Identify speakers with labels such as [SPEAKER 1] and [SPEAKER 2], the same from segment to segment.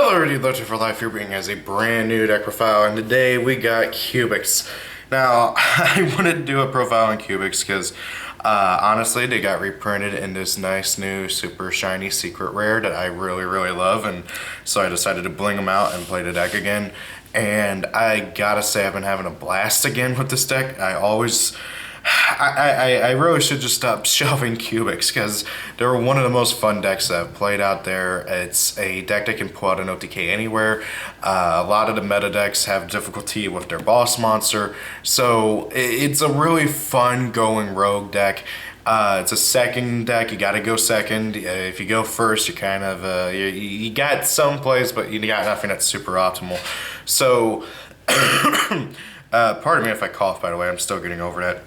[SPEAKER 1] Hello, Looking for Life here, bringing as a brand new deck profile, and today we got Cubics. Now, I wanted to do a profile on Cubics because honestly, they got reprinted in this nice new super shiny secret rare that I really love, and so I decided to bling them out and play the deck again. And I gotta say, I've been having a blast again with this deck. I really should just stop shelving Cubics because they're one of the most fun decks that I've played out there. It's a deck that can pull out an OTK anywhere. A lot of the meta decks have difficulty with their boss monster, so it's a really fun going rogue deck. It's a second deck. You gotta go second. If you go first, you kind of you got some plays, but you got nothing that's super optimal. So, pardon me if I cough. By the way, I'm still getting over that.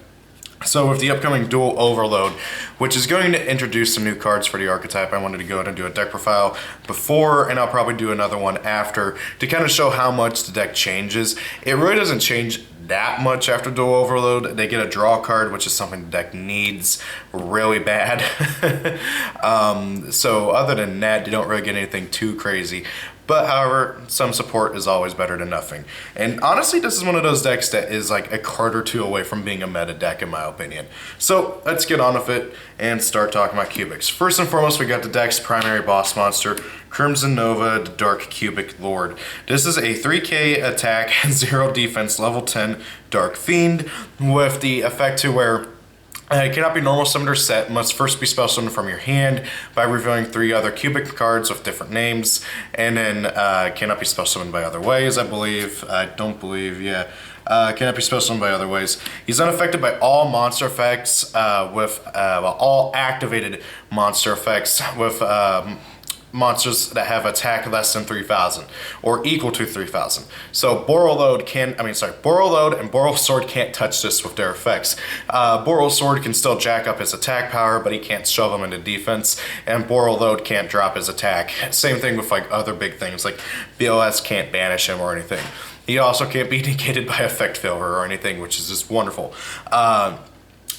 [SPEAKER 1] So with the upcoming Dual Overload, which is going to introduce some new cards for the archetype, I wanted to go ahead and do a deck profile before, and I'll probably do another one after, to kind of show how much the deck changes. It really doesn't change that much after Dual Overload. They get a draw card, which is something the deck needs really bad. So other than that, you don't really get anything too crazy. But however, some support is always better than nothing. And honestly, this is one of those decks that is like a card or two away from being a meta deck in my opinion. So let's get on with it and start talking about Cubics. First and foremost, we got the deck's primary boss monster, Crimson Nova, the Dark Cubic Lord. This is a 3k attack, 0 defense, level 10 Dark Fiend with the effect to where it cannot be normal summoned or set, must first be spell summoned from your hand by revealing 3 other Cubic cards with different names, and then cannot be spell summoned by other ways, I believe. I don't believe, yeah. Cannot be spell summoned by other ways. He's unaffected by all monster effects all activated monster effects with monsters that have attack less than 3,000 or equal to 3,000. So Borrowload and Boral Sword can't touch this with their effects. Boral Sword can still jack up his attack power, but he can't shove him into defense, and Borrowload can't drop his attack. Same thing with like other big things, like BOS can't banish him or anything. He also can't be negated by effect failure or anything, which is just wonderful.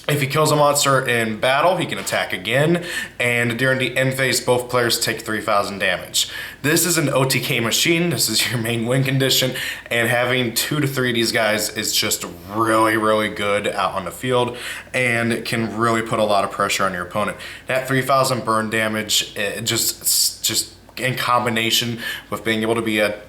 [SPEAKER 1] If he kills a monster in battle, he can attack again, and during the end phase, both players take 3,000 damage. This is an OTK machine. This is your main win condition, and having 2 to 3 of these guys is just really good out on the field, and can really put a lot of pressure on your opponent. That 3,000 burn damage, just in combination with being able to be a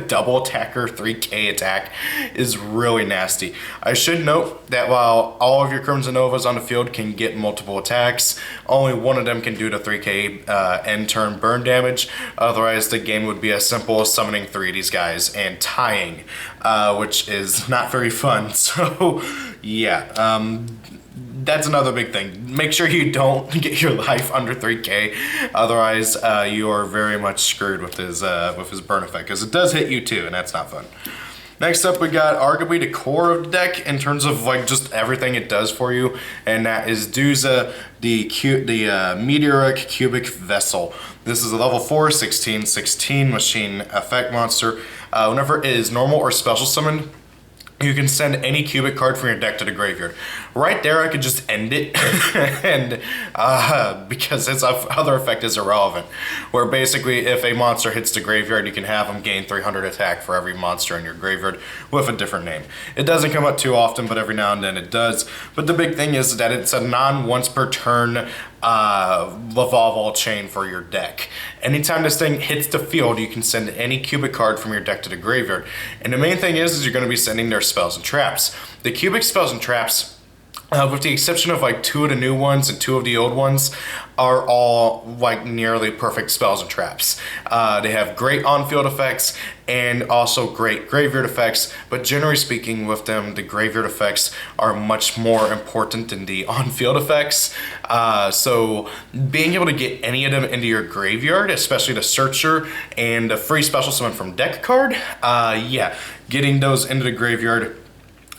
[SPEAKER 1] double attacker 3k attack is really nasty. I should note that while all of your Crimson Novas on the field can get multiple attacks, only one of them can do the 3k end turn burn damage. Otherwise, the game would be as simple as summoning 3 of these guys and tying, which is not very fun. So yeah, that's another big thing. Make sure you don't get your life under 3k, otherwise you are very much screwed with his burn effect, because it does hit you too, and that's not fun. Next up, we got arguably the core of the deck in terms of like just everything it does for you, and that is Duza, the Meteoric Cubic Vessel. This is a level 4, 16/16 machine effect monster. Whenever it is normal or special summoned, you can send any Cubic card from your deck to the graveyard. Right there, I could just end it, and because its other effect is irrelevant. Where basically, if a monster hits the graveyard, you can have them gain 300 attack for every monster in your graveyard with a different name. It doesn't come up too often, but every now and then it does. But the big thing is that it's a non-once per turn evolve all chain for your deck. Anytime this thing hits the field, you can send any Cubic card from your deck to the graveyard. And the main thing is you're going to be sending their spells and traps. The Cubic spells and traps, with the exception of like 2 of the new ones and 2 of the old ones, are all like nearly perfect spells and traps. They have great on-field effects and also great graveyard effects, but generally speaking with them, the graveyard effects are much more important than the on-field effects. So being able to get any of them into your graveyard, especially the Searcher and the free special summon from deck card, yeah, getting those into the graveyard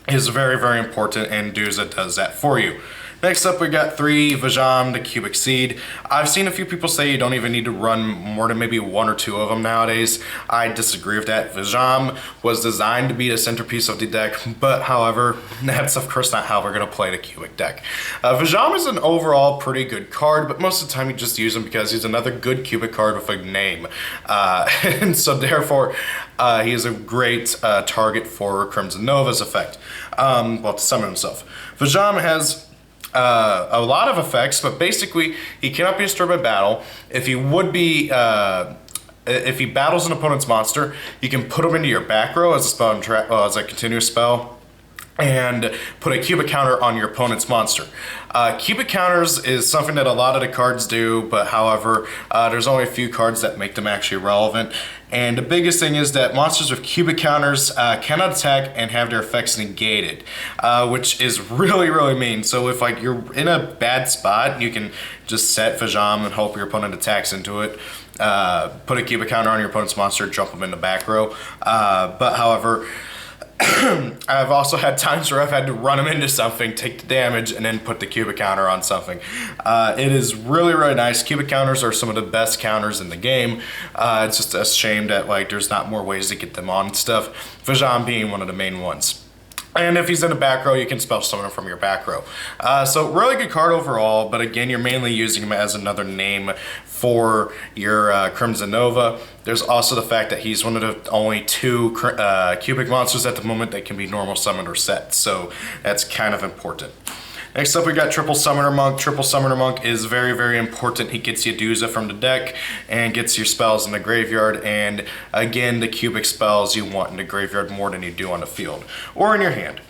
[SPEAKER 1] is very important, and Duza does that for you. Next up, we got 3 Vajam, the Cubic Seed. I've seen a few people say you don't even need to run more than maybe 1 or 2 of them nowadays. I disagree with that. Vajam was designed to be the centerpiece of the deck, but however, that's of course not how we're going to play the Cubic deck. Vajam is an overall pretty good card, but most of the time you just use him because he's another good Cubic card with a name. And so therefore, he is a great target for Crimson Nova's effect. Well, to summon himself. Vajam has a lot of effects, but basically he cannot be destroyed by battle. If he would be, if he battles an opponent's monster, you can put him into your back row as a spell and as a continuous spell, and put a cubic counter on your opponent's monster. Cubic counters is something that a lot of the cards do, but however, there's only a few cards that make them actually relevant. And the biggest thing is that monsters with cubic counters cannot attack and have their effects negated, which is really, really mean. So if like you're in a bad spot, you can just set Vajam and hope your opponent attacks into it. Put a cubic counter on your opponent's monster, jump them in the back row. But however, I've also had times where I've had to run them into something, take the damage, and then put the cubic counter on something. It is really, really nice. Cubic counters are some of the best counters in the game. It's just a shame that like there's not more ways to get them on and stuff. Vajam being one of the main ones. And if he's in the back row, you can spell summon him from your back row. So really good card overall, but again, you're mainly using him as another name for your Crimson Nova. There's also the fact that he's one of the only 2 cubic monsters at the moment that can be normal summoned or set, so that's kind of important. Next up, we got Triple Summoner Monk. Triple Summoner Monk is very, very important. He gets Yaduza from the deck and gets your spells in the graveyard. And again, the cubic spells you want in the graveyard more than you do on the field or in your hand.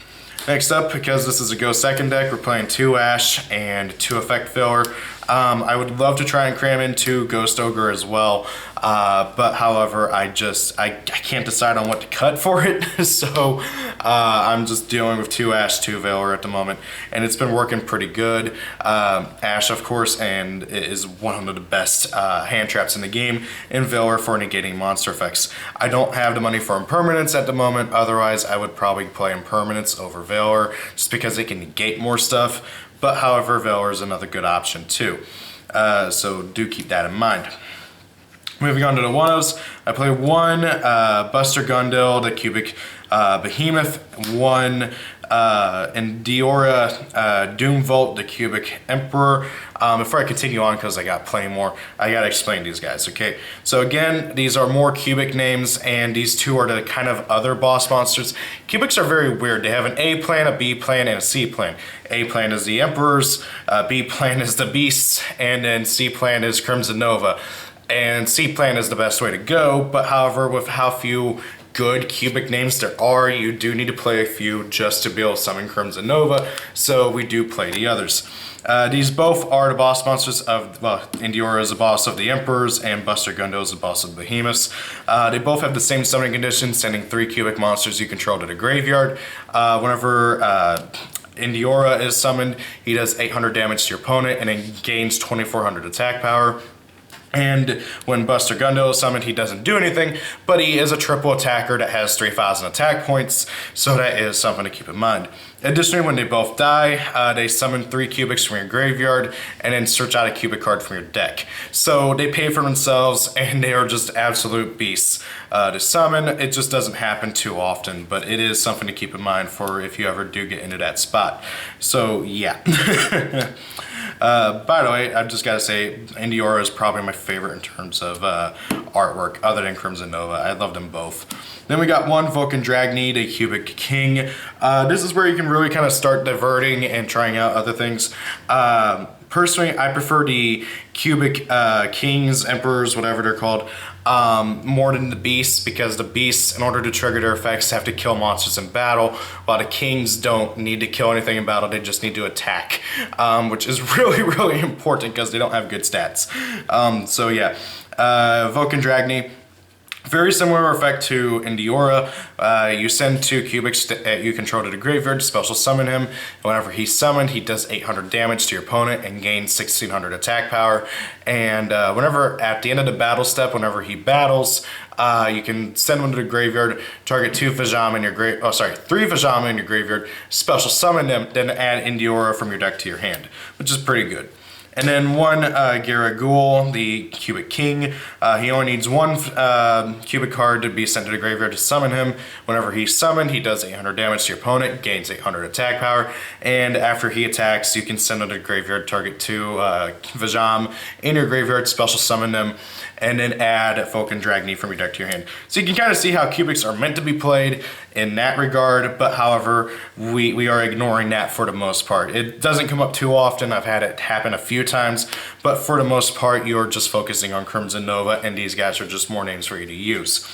[SPEAKER 1] Next up, because this is a Go Second deck, we're playing 2 Ash and 2 Effect Filler. I would love to try and cram in 2 Ghost Ogre as well, but however, I can't decide on what to cut for it, so I'm just dealing with 2 Ash, 2 Veiler at the moment, and it's been working pretty good. Ash, of course, and is one of the best hand traps in the game, and Veiler for negating monster effects. I don't have the money for Impermanence at the moment, otherwise I would probably play Impermanence over Veiler, just because it can negate more stuff. But however, Veiler is another good option too. So do keep that in mind. Moving on to the one-ofs, I play 1 Buster Gundil, the Cubic Behemoth, 1 Endiora Doomvolt, the Cubic Emperor. Before I continue on, because I got plenty more, I gotta explain these guys, okay? So again, these are more cubic names, and these 2 are the kind of other boss monsters. Cubics are very weird. They have an A plan, a B plan, and a C plan. A plan is the Emperors, B plan is the Beasts, and then C plan is Crimson Nova. And C plan is the best way to go, but however, with how few good cubic names there are, you do need to play a few just to be able to summon Crimson Nova, so we do play the others. These both are the boss monsters of, well, Endiora is the boss of the Emperors, and Buster Gundil is the boss of the Behemoths. They both have the same summoning condition, sending 3 cubic monsters you control to the graveyard. Whenever Endiora is summoned, he does 800 damage to your opponent and then gains 2400 attack power. And when Buster Gundil is summoned, he doesn't do anything, but he is a triple attacker that has 3,000 attack points, so that is something to keep in mind. Additionally, when they both die, they summon 3 cubics from your graveyard and then search out a cubic card from your deck. So they pay for themselves, and they are just absolute beasts to summon. It just doesn't happen too often, but it is something to keep in mind for if you ever do get into that spot. So yeah. By the way, I've just got to say, Endiora is probably my favorite in terms of artwork, other than Crimson Nova. I love them both. Then we got 1 Vulcan Dragneed, a Cubic King. This is where you can really kind of start diverting and trying out other things. Personally, I prefer the Cubic Kings, Emperors, whatever they're called, more than the Beasts, because the Beasts, in order to trigger their effects, have to kill monsters in battle, while the Kings don't need to kill anything in battle, they just need to attack, which is really, really important because they don't have good stats. So yeah, Vulcan Dragneed. Very similar effect to Indiora. You send 2 cubics you control to the graveyard to special summon him. Whenever he's summoned, he does 800 damage to your opponent and gains 1600 attack power. And whenever at the end of the battle step, whenever he battles, you can send one to the graveyard, target 2 Fajam in your 3 Fajama in your graveyard, special summon them, then add Indiora from your deck to your hand, which is pretty good. And then 1 YgoAmino, the Cubic King. He only needs 1 Cubic card to be sent to the graveyard to summon him. Whenever he's summoned, he does 800 damage to your opponent, gains 800 attack power, and after he attacks, you can send him to the graveyard, target 2 Vajam in your graveyard, special summon them, and then add Vulcan Dragny from your deck to your hand. So you can kind of see how cubics are meant to be played in that regard, but however, we are ignoring that for the most part. It doesn't come up too often. I've had it happen a few times, but for the most part, you're just focusing on Crimson Nova, and these guys are just more names for you to use.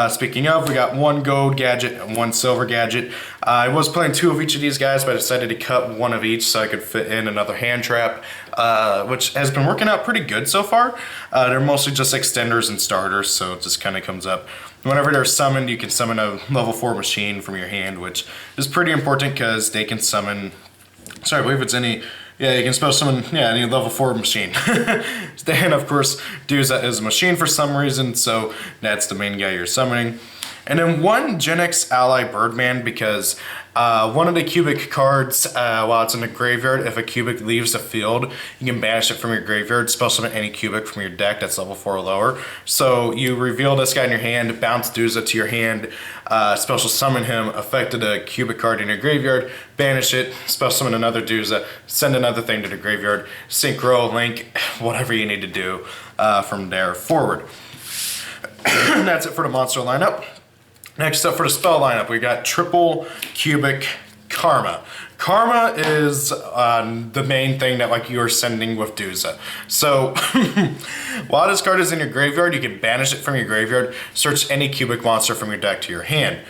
[SPEAKER 1] Speaking of, we got 1 gold gadget and 1 silver gadget. I was playing 2 of each of these guys, but I decided to cut 1 of each so I could fit in another hand trap, which has been working out pretty good so far. They're mostly just extenders and starters, so it just kind of comes up. Whenever they're summoned, you can summon a level 4 machine from your hand, which is pretty important because they can summon, sorry, I believe it's any, yeah, you can special summon, yeah, any level 4 machine. Then, of course, Duza is a machine for some reason, so that's the main guy you're summoning. And then 1 Gen X Ally Birdman, because 1 of the cubic cards, while it's in the graveyard, if a cubic leaves the field, you can banish it from your graveyard, special summon any cubic from your deck that's level 4 or lower. So you reveal this guy in your hand, bounce Duza to your hand, special summon him, affected a cubic card in your graveyard, banish it, special summon another Duza, send another thing to the graveyard, synchro, link, whatever you need to do from there forward. That's it for the monster lineup. Next up for the spell lineup, we got triple cubic Karma. Karma is the main thing that like you're sending with Duza. So while this card is in your graveyard, you can banish it from your graveyard, search any cubic monster from your deck to your hand.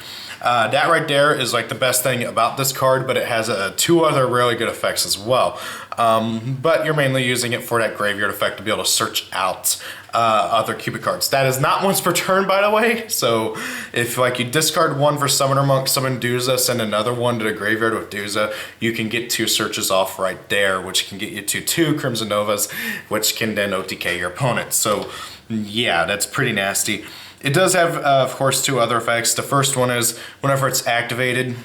[SPEAKER 1] That right there is like the best thing about this card, but it has 2 other really good effects as well. But you're mainly using it for that graveyard effect to be able to search out other cubic cards. That is not once per turn, by the way. So if like you discard 1 for Summoner Monk, summon Duza, send another 1 to the graveyard with Duza, you can get 2 searches off right there, which can get you to 2 Crimson Novas, which can then OTK your opponent. So yeah, that's pretty nasty. It does have, of course, 2 other effects. The first one is whenever it's activated,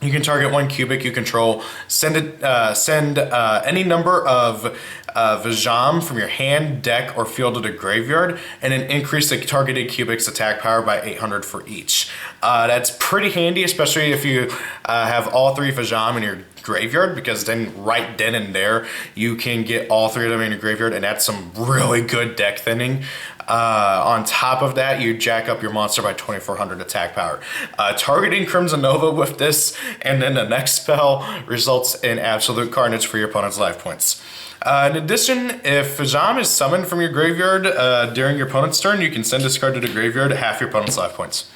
[SPEAKER 1] you can target 1 cubic you control, send any number of Vajam from your hand, deck, or field to the graveyard, and then increase the targeted cubic's attack power by 800 for each. That's pretty handy, especially if you have all 3 Vajam in your graveyard, because then right then and there you can get all 3 of them in your graveyard, and that's some really good deck thinning. On top of that, you jack up your monster by 2400 attack power. Targeting Crimson Nova with this and then the next spell results in absolute carnage for your opponent's life points. In addition, if Fajam is summoned from your graveyard during your opponent's turn, you can send this card to the graveyard at half your opponent's life points.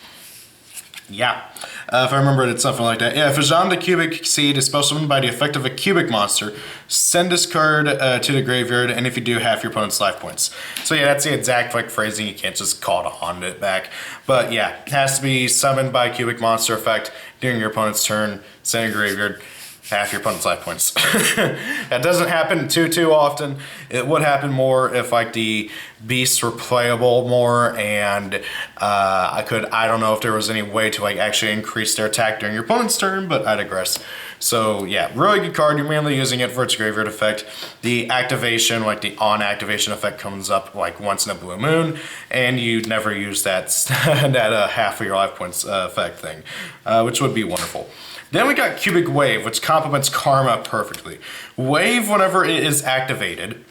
[SPEAKER 1] Yeah, if I remember it, it's something like that. Yeah, if Fajam the Cubic Seed is special summoned by the effect of a cubic monster, send this card to the graveyard, and if you do, half your opponent's life points. So yeah, that's the exact like phrasing. You can't just call it on it back. But yeah, it has to be summoned by a cubic monster effect during your opponent's turn, send to graveyard, half your opponent's life points. That doesn't happen too often. It would happen more if like the beasts were playable more, and I don't know if there was any way to like actually increase their attack during your opponent's turn, but I digress. So yeah, really good card. You're mainly using it for its graveyard effect. The activation, like the on activation effect, comes up like once in a blue moon, and you never use that half of your life points effect thing, which would be wonderful. Then we got Cubic Wave, which complements Karma perfectly. Wave, whenever it is activated,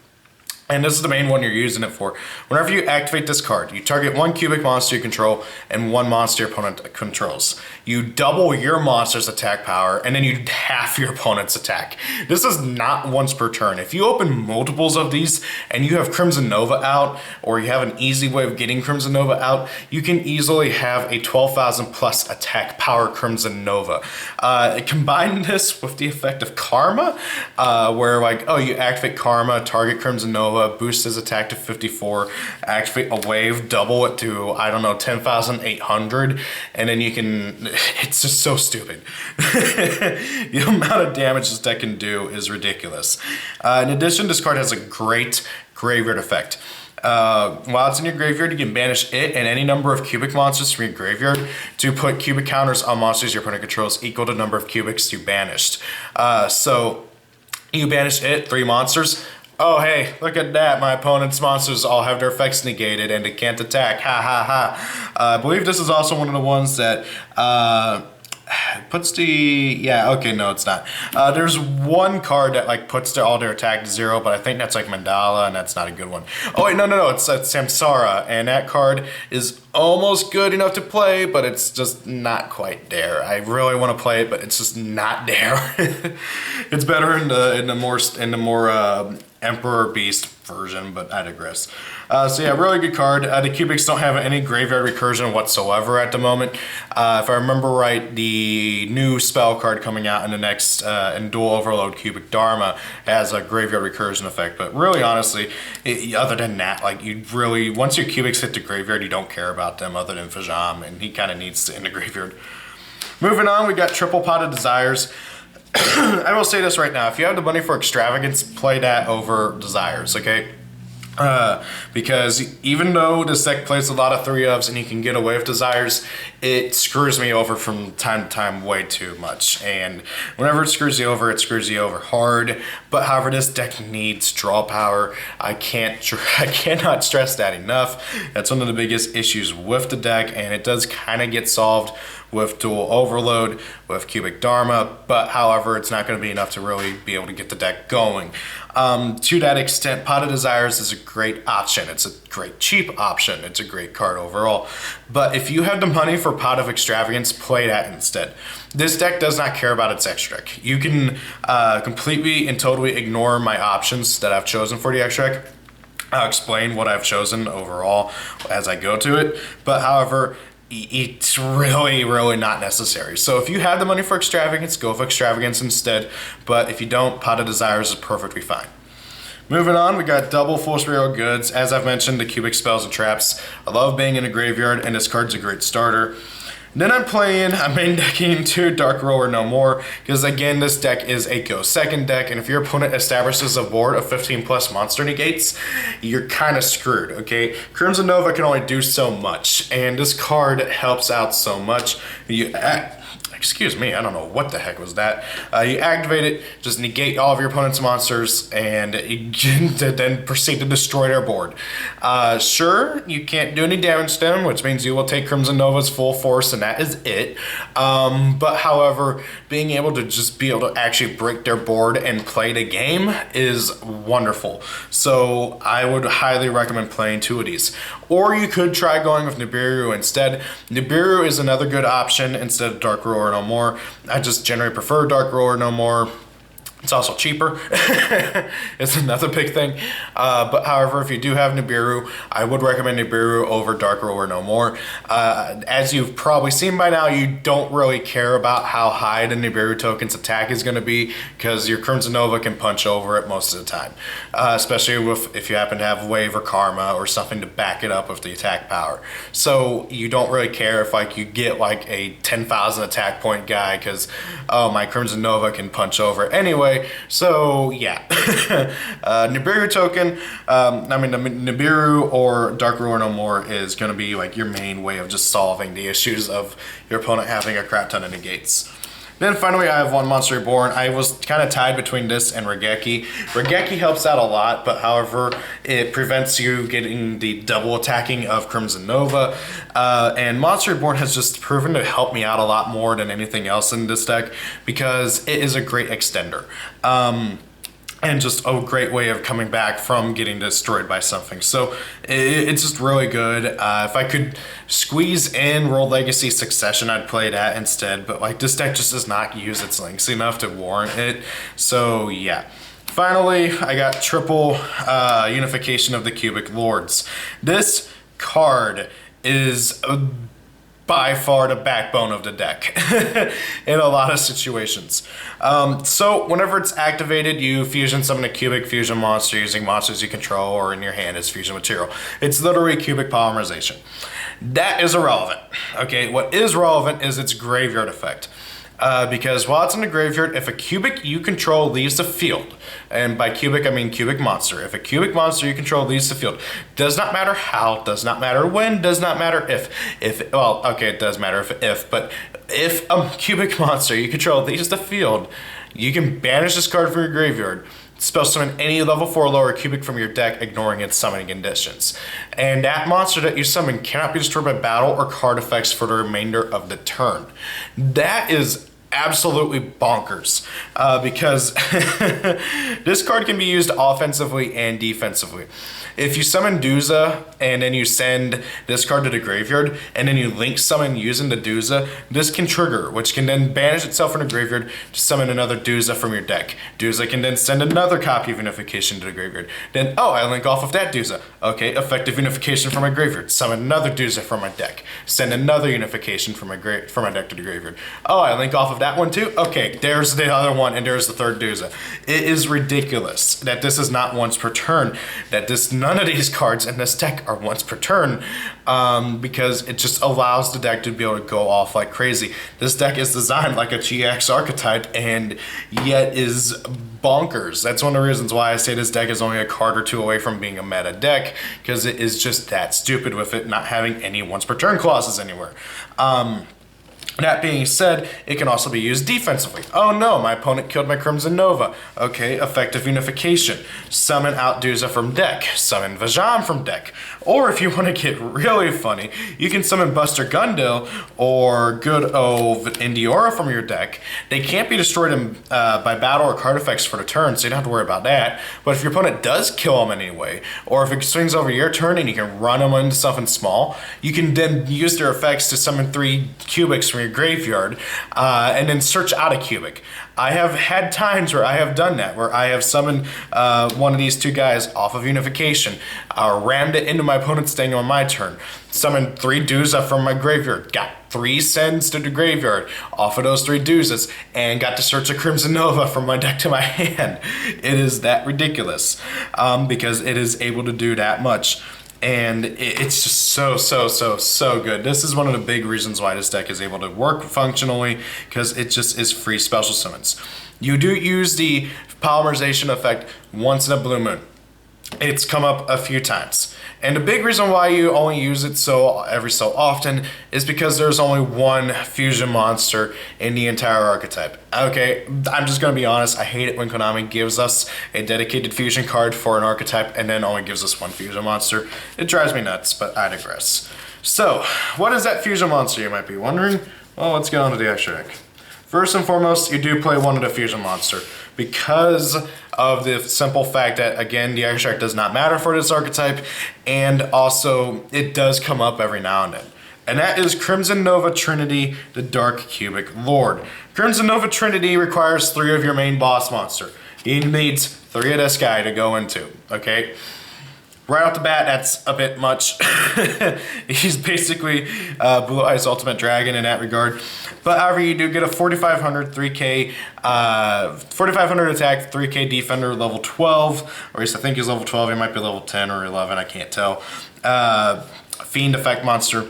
[SPEAKER 1] and this is the main one you're using it for. Whenever you activate this card, you target 1 cubic monster you control and 1 monster your opponent controls. You double your monster's attack power, and then you half your opponent's attack. This is not once per turn. If you open multiples of these and you have Crimson Nova out, or you have an easy way of getting Crimson Nova out, you can easily have a 12,000 plus attack power Crimson Nova. Combine this with the effect of Karma, where like, oh, you activate Karma, target Crimson Nova, Nova, boost his attack to 54, activate a wave, double it to, I don't know, 10,800, and then you can, it's just so stupid. The amount of damage this deck can do is ridiculous. In addition, this card has a great graveyard effect. While it's in your graveyard, you can banish it and any number of cubic monsters from your graveyard to put cubic counters on monsters your opponent controls equal to the number of cubics you banished. So you banish it, 3 monsters. Oh hey, look at that, my opponent's monsters all have their effects negated and they can't attack, ha ha ha. I believe this is also one of the ones that puts the, yeah, okay, no, it's not. There's one card that like puts all their attack to 0, but I think that's like Mandala, and that's not a good one. Oh wait, no, it's Samsara, and that card is almost good enough to play, but it's just not quite there. I really want to play it, but it's just not there. It's better in the more Emperor Beast version, but I digress. So yeah, really good card. The cubics don't have any graveyard recursion whatsoever at the moment. If I remember right, the new spell card coming out in the next in Dual Overload Cubic Dharma has a graveyard recursion effect. But really, honestly, other than that, like you really, once your cubics hit the graveyard, you don't care about them other than Fajam, and he kind of needs to in the graveyard. Moving on, we got Triple Pot of Desires. I will say this right now, if you have the money for Extravagance, play that over Desires, okay? Because even though this deck plays a lot of 3-ofs and you can get away with Desires, it screws me over from time to time way too much. And whenever it screws you over hard. But however, this deck needs draw power. I cannot stress that enough. That's one of the biggest issues with the deck, and it does kind of get solved with Dual Overload, with Cubic Dharma, but however, it's not going to be enough to really be able to get the deck going. To that extent, Pot of Desires is a great option. It's a great cheap option. It's a great card overall. But if you have the money for Pot of Extravagance, play that instead. This deck does not care about its extra deck. You can completely and totally ignore my options that I've chosen for the extra deck. I'll explain what I've chosen overall as I go to it. But however, it's really not necessary. So if you have the money for Extravagance, go for Extravagance instead. But if you don't, Pot of Desires is perfectly fine. Moving on, we got double Full Spiral Goods. As I've mentioned, the cubic spells and traps. I love being in a graveyard, and this card's a great starter. Then I'm main decking 2 Dark Roller No More, because again, this deck is a Go Second deck, and if your opponent establishes a board of 15 plus monster negates, you're kind of screwed, okay? Crimson Nova can only do so much, and this card helps out so much. Excuse me, I don't know what the heck was that. You activate it, just negate all of your opponent's monsters, and you then proceed to destroy their board. Sure, you can't do any damage to them, which means you will take Crimson Nova's full force, and that is it. But however, being able to actually break their board and play the game is wonderful. So I would highly recommend playing 2 of these. Or you could try going with Nibiru instead. Nibiru is another good option instead of Dark Roller No More. I just generally prefer Dark Roller No More. It's also cheaper. It's another big thing. But however, if you do have Nibiru, I would recommend Nibiru over Dark Roller No More. As you've probably seen by now, you don't really care about how high the Nibiru token's attack is going to be, because your Crimson Nova can punch over it most of the time. Especially if you happen to have Wave or Karma or something to back it up with the attack power. So you don't really care if like you get like a 10,000 attack point guy because, oh, my Crimson Nova can punch over it anyway. So yeah, Nibiru token, Nibiru or Dark Roar No More is going to be like your main way of just solving the issues of your opponent having a crap ton of negates. Then finally, I have one Monster Reborn. I was kind of tied between this and Regeki. Regeki helps out a lot, but however, it prevents you getting the double attacking of Crimson Nova. And Monster Reborn has just proven to help me out a lot more than anything else in this deck, because it is a great extender. And just a great way of coming back from getting destroyed by something. So it's just really good. If I could squeeze in World Legacy Succession, I'd play that instead. But like this deck just does not use its links enough to warrant it. So yeah. Finally, I got triple Unification of the Cubic Lords. This card is by far the backbone of the deck in a lot of situations. So whenever it's activated, you fusion summon a cubic fusion monster using monsters you control or in your hand as fusion material. It's literally cubic polymerization. That is irrelevant. Okay, what is relevant is its graveyard effect. Because while it's in the graveyard, if a cubic you control leaves the field, and by cubic I mean cubic monster, if a cubic monster you control leaves the field, does not matter how, does not matter when, does not matter if well, okay, it does matter but if a cubic monster you control leaves the field, you can banish this card from your graveyard, spell summon any level 4 lower cubic from your deck, ignoring its summoning conditions. And that monster that you summon cannot be destroyed by battle or card effects for the remainder of the turn. That is absolutely bonkers, because this card can be used offensively and defensively. If you summon Duza and then you send this card to the graveyard and then you link summon using the Duza, this can trigger, which can then banish itself from the graveyard to summon another Duza from your deck. Duza can then send another copy of Unification to the graveyard. Then, oh, I link off of that Duza. Okay, effective Unification from my graveyard. Summon another Duza from my deck. Send another Unification from my deck to the graveyard. Oh, I link off of that one too? Okay, there's the other one and there's the third Duza. It is ridiculous that this is not once per turn, that none of these cards in this deck are once per turn, because it just allows the deck to be able to go off like crazy. This deck is designed like a GX archetype and yet is bonkers. That's one of the reasons why I say this deck is only a card or two away from being a meta deck, because it is just that stupid with it not having any once per turn clauses anywhere. That being said, it can also be used defensively. Oh no, my opponent killed my Crimson Nova. Okay, effective Unification. Summon out Duza from deck. Summon Vajam from deck. Or if you want to get really funny, you can summon Buster Gundil or good old Indiora from your deck. They can't be destroyed by battle or card effects for the turn, so you don't have to worry about that. But if your opponent does kill them anyway, or if it swings over your turn and you can run them into something small, you can then use their effects to summon 3 cubics from your graveyard, and then search out a cubic. I have had times where I have done that, where I have summoned one of these two guys off of Unification, rammed it into my opponent's thing on my turn, summoned 3 Duza from my graveyard, got 3 sends to the graveyard off of those 3 Duzas, and got to search a Crimson Nova from my deck to my hand. It is that ridiculous, because it is able to do that much. And it's just so good. This is one of the big reasons why this deck is able to work functionally, because it just is free special summons. You do use the polymerization effect once in a blue moon. It's come up a few times. And the big reason why you only use it every so often is because there's only one fusion monster in the entire archetype. Okay, I'm just gonna be honest, I hate it when Konami gives us a dedicated fusion card for an archetype and then only gives us one fusion monster. It drives me nuts, but I digress. So, what is that fusion monster, you might be wondering? Well, let's get on to the extra deck. First and foremost, you do play one of the fusion monster, because of the simple fact that, again, the extract does not matter for this archetype, and also it does come up every now and then. And that is Crimson Nova Trinity, the Dark Cubic Lord. Crimson Nova Trinity requires 3 of your main boss monster. He needs 3 of this guy to go into, okay? Right off the bat, that's a bit much. He's basically Blue Eyes Ultimate Dragon in that regard. But however, you do get a 4,500 3K, 4,500 attack, 3K defender, level 12. Or at least I think he's level 12. He might be level 10 or 11. I can't tell. Fiend effect monster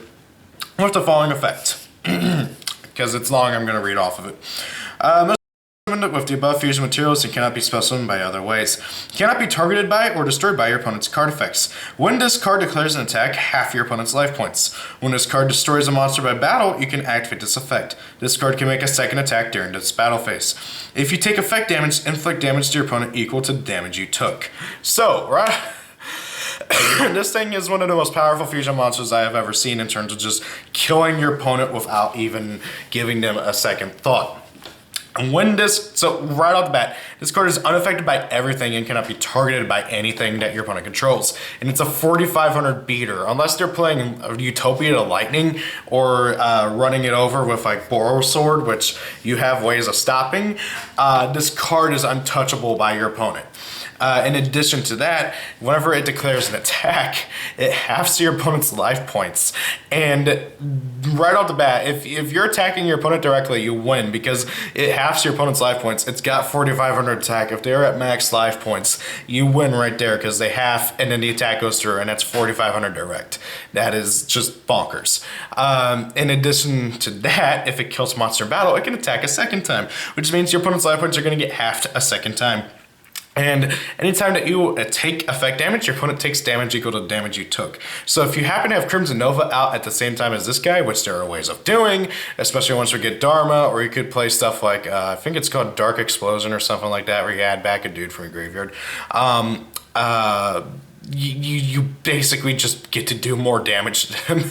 [SPEAKER 1] with the following effect. Because it's long, I'm going to read off of it. With the above fusion materials, it cannot be specified by other ways. It cannot be targeted by or destroyed by your opponent's card effects. When this card declares an attack, half your opponent's life points. When this card destroys a monster by battle, you can activate this effect. This card can make a second attack during this battle phase. If you take effect damage, inflict damage to your opponent equal to the damage you took. So, right? This thing is one of the most powerful fusion monsters I have ever seen in terms of just killing your opponent without even giving them a second thought. And so right off the bat, this card is unaffected by everything and cannot be targeted by anything that your opponent controls. And it's a 4,500 beater. Unless they're playing Utopia to Lightning or running it over with like Boros Sword, which you have ways of stopping, this card is untouchable by your opponent. In addition to that, whenever it declares an attack, it halves your opponent's life points. And right off the bat, if you're attacking your opponent directly, you win because it halves your opponent's life points. It's got 4,500 attack. If they're at max life points, you win right there because they half and then the attack goes through, and that's 4,500 direct. That is just bonkers. In addition to that, if it kills a monster in battle, it can attack a second time, which means your opponent's life points are going to get halved a second time. And anytime that you take effect damage, your opponent takes damage equal to the damage you took. So if you happen to have Crimson Nova out at the same time as this guy, which there are ways of doing, especially once we get Dharma, or you could play stuff like, I think it's called Dark Explosion or something like that, where you add back a dude from your graveyard. You basically just get to do more damage to them.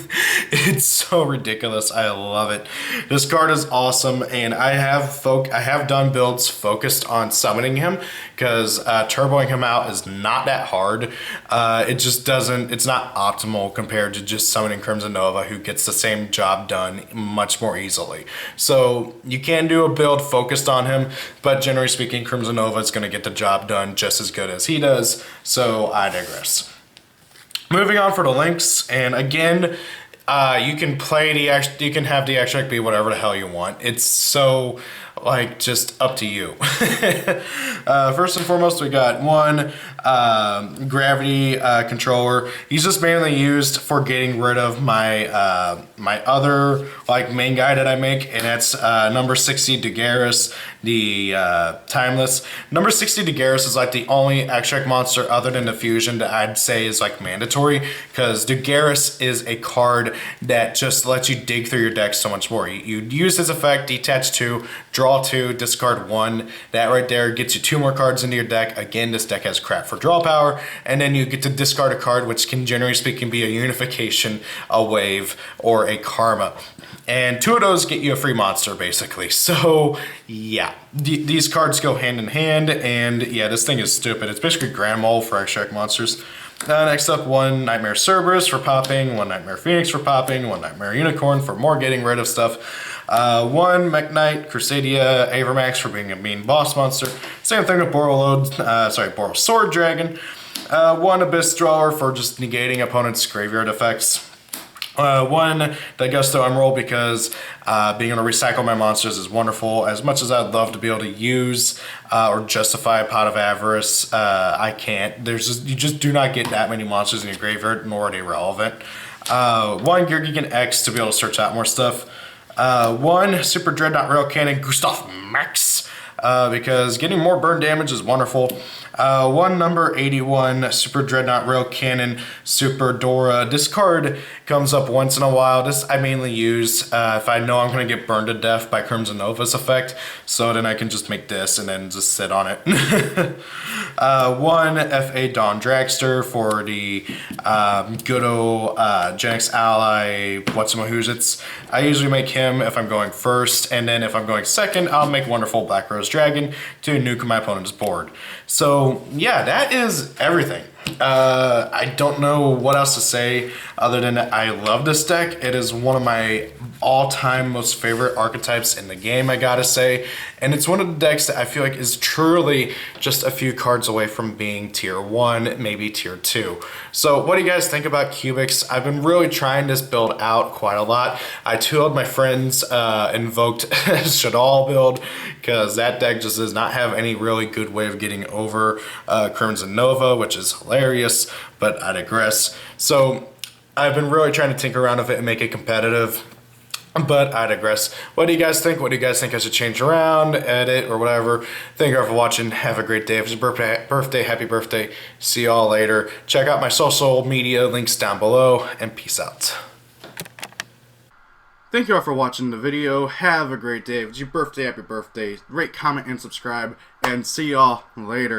[SPEAKER 1] It's so ridiculous. I love it. This card is awesome, and I have done builds focused on summoning him because turboing him out is not that hard. It's not optimal compared to just summoning Crimson Nova, who gets the same job done much more easily. So you can do a build focused on him, but generally speaking, Crimson Nova is going to get the job done just as good as he does. So I digress. Moving on for the links, and again, you can have the extract be whatever the hell you want. It's so like just up to you. First and foremost, we got one gravity controller. He's just mainly used for getting rid of my my other like main guy that I make, and that's number 60 Dagaris, the timeless. Number 60 Dagaris is like the only extract monster other than the fusion that I'd say is like mandatory, because Dagaris is a card that just lets you dig through your deck so much more. You use his effect, detach 2, draw 2, discard 1. That right there gets you 2 more cards into your deck. Again, this deck has crap for draw power, and then you get to discard a card, which can generally speaking be a Unification, a Wave, or a Karma. And 2 of those get you a free monster, basically. So, yeah. These cards go hand in hand, and yeah, this thing is stupid. It's basically Grand Mole for extract monsters. Next up, 1 Nightmare Cerberus for popping, 1 Nightmare Phoenix for popping, 1 Nightmare Unicorn for more getting rid of stuff, 1 Mech Knight Crusadia Avermax for being a mean boss monster. Same thing with Boros Sword Dragon. 1 Abyss Drawer for just negating opponent's graveyard effects. 1 Daigusto Emerald because being able to recycle my monsters is wonderful. As much as I'd love to be able to use or justify a Pot of Avarice, I can't. You just do not get that many monsters in your graveyard, nor are they relevant. 1 Geargigan X to be able to search out more stuff. 1 Super Dreadnought Rail Cannon Gustav Max because getting more burn damage is wonderful. 1 number 81 Super Dreadnought Rail Cannon Super Dora. This card comes up once in a while. This I mainly use if I know I'm going to get burned to death by Crimson Nova's effect, so then I can just make this and then just sit on it. 1 FA Dawn Dragster for the good old Gen X ally what's-a-who's-its. I usually make him if I'm going first, and then if I'm going second, I'll make Wonderful Black Rose Dragon to nuke my opponent's board. So yeah, that is everything. I don't know what else to say other than I love this deck. It is one of my all-time most favorite archetypes in the game, I gotta say. And it's one of the decks that I feel like is truly just a few cards away from being tier 1, maybe tier 2. So what do you guys think about Cubics? I've been really trying this build out quite a lot. I told my friends invoked Shadal build because that deck just does not have any really good way of getting over Crimson Nova, which is hilarious, but I digress. So I've been really trying to tinker around with it and make it competitive. But I digress. What do you guys think? What do you guys think I should change around, edit, or whatever? Thank you all for watching. Have a great day. If it's your birthday, happy birthday. See y'all later. Check out my social media links down below, and peace out. Thank you all for watching the video. Have a great day. If it's your birthday, happy birthday. Rate, comment, and subscribe. And see y'all later.